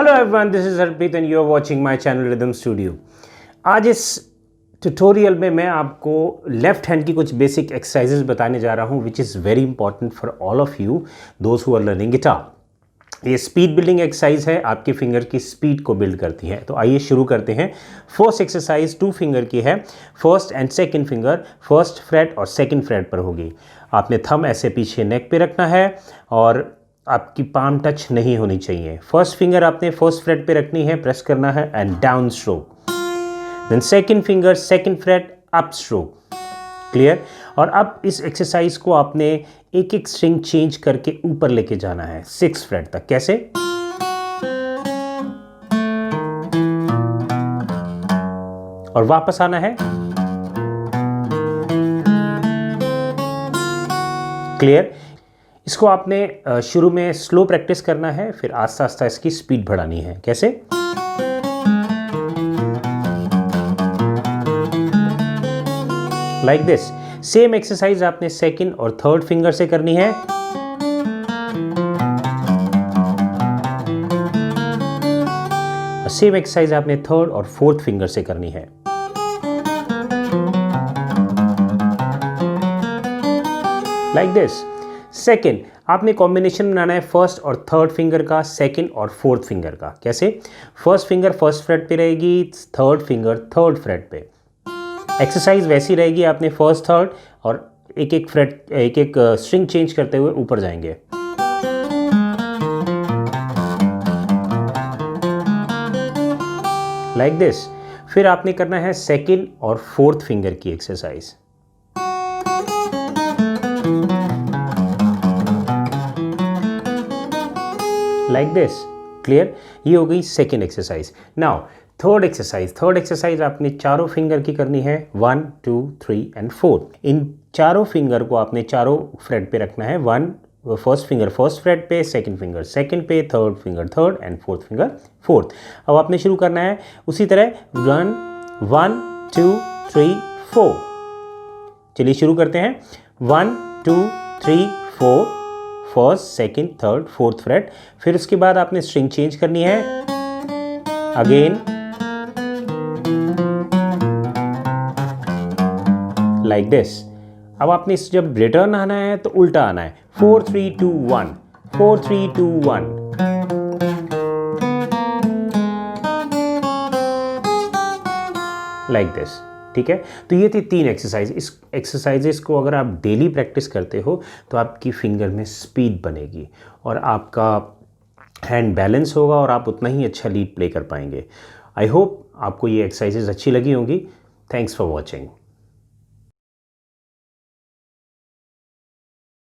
Hello everyone, this is Harpreet and you are watching my channel rhythm studio. आज इस tutorial में मैं आपको लेफ्ट हैंड की कुछ बेसिक एक्सरसाइजेज बताने जा रहा हूं which is very important for all of you those who are learning guitar. ये स्पीड बिल्डिंग एक्सरसाइज है, आपके फिंगर की स्पीड को बिल्ड करती है। तो आइए शुरू करते हैं। फर्स्ट एक्सरसाइज 2 फिंगर की है। First and second finger first freight और सेकंड फ्रेट पर होगी। आपने थंब ऐसे पीछे नेक पे रखना है और आपकी पाम टच नहीं होनी चाहिए। फर्स्ट फिंगर आपने फर्स्ट फ्रेट पे रखनी है, प्रेस करना है and down stroke. Then second finger second fret up stroke. Clear. और अब इस एक्सरसाइज को आपने एक एक स्ट्रिंग चेंज करके ऊपर लेके जाना है 6 फ्रेट तक। कैसे? और वापस आना है। क्लियर। इसको आपने शुरू में स्लो प्रैक्टिस करना है, फिर आस्ता आस्ता इसकी स्पीड बढ़ानी है। कैसे? Like this. सेम एक्सरसाइज आपने सेकंड और थर्ड फिंगर से करनी है। सेम एक्सरसाइज आपने थर्ड और फोर्थ फिंगर से करनी है। Like this. सेकेंड आपने कॉम्बिनेशन बनाना है फर्स्ट और थर्ड फिंगर का, सेकेंड और फोर्थ फिंगर का। कैसे? फर्स्ट फिंगर फर्स्ट फ्रेट पे रहेगी, थर्ड फिंगर थर्ड फ्रेट पे। एक्सरसाइज वैसी रहेगी, आपने फर्स्ट थर्ड और एक एक फ्रेट एक एक स्ट्रिंग चेंज करते हुए ऊपर जाएंगे। Like this. फिर आपने करना है सेकेंड और फोर्थ फिंगर की एक्सरसाइज। Like this. क्लियर। ये हो गई second exercise. Now third exercise आपने चारों फिंगर की करनी है, 1 2 3 एंड 4। इन चारों फिंगर को आपने चारों फ्रेट पे रखना है। फर्स्ट फिंगर फर्स्ट फ्रेट पे, सेकंड फिंगर सेकंड पे, third finger third and fourth finger fourth. अब आपने शुरू करना है उसी तरह 1 2 3 4। चलिए शुरू करते हैं। 1 2 3 4 first second third fourth freight. फिर उसके बाद आपने स्ट्रिंग चेंज करनी है अगेन लाइक दिस। अब आपने जब रिटर्न आना है तो उल्टा आना है, 4 3 2 1 4 3 2 1 लाइक दिस। ठीक है। तो ये थी 3 एक्सरसाइज। इस एक्सरसाइजेस को अगर आप डेली प्रैक्टिस करते हो तो आपकी फिंगर में स्पीड बनेगी और आपका हैंड बैलेंस होगा और आप उतना ही अच्छा लीड प्ले कर पाएंगे। आई होप आपको ये एक्सरसाइजेस अच्छी लगी होंगी। Thanks for watching.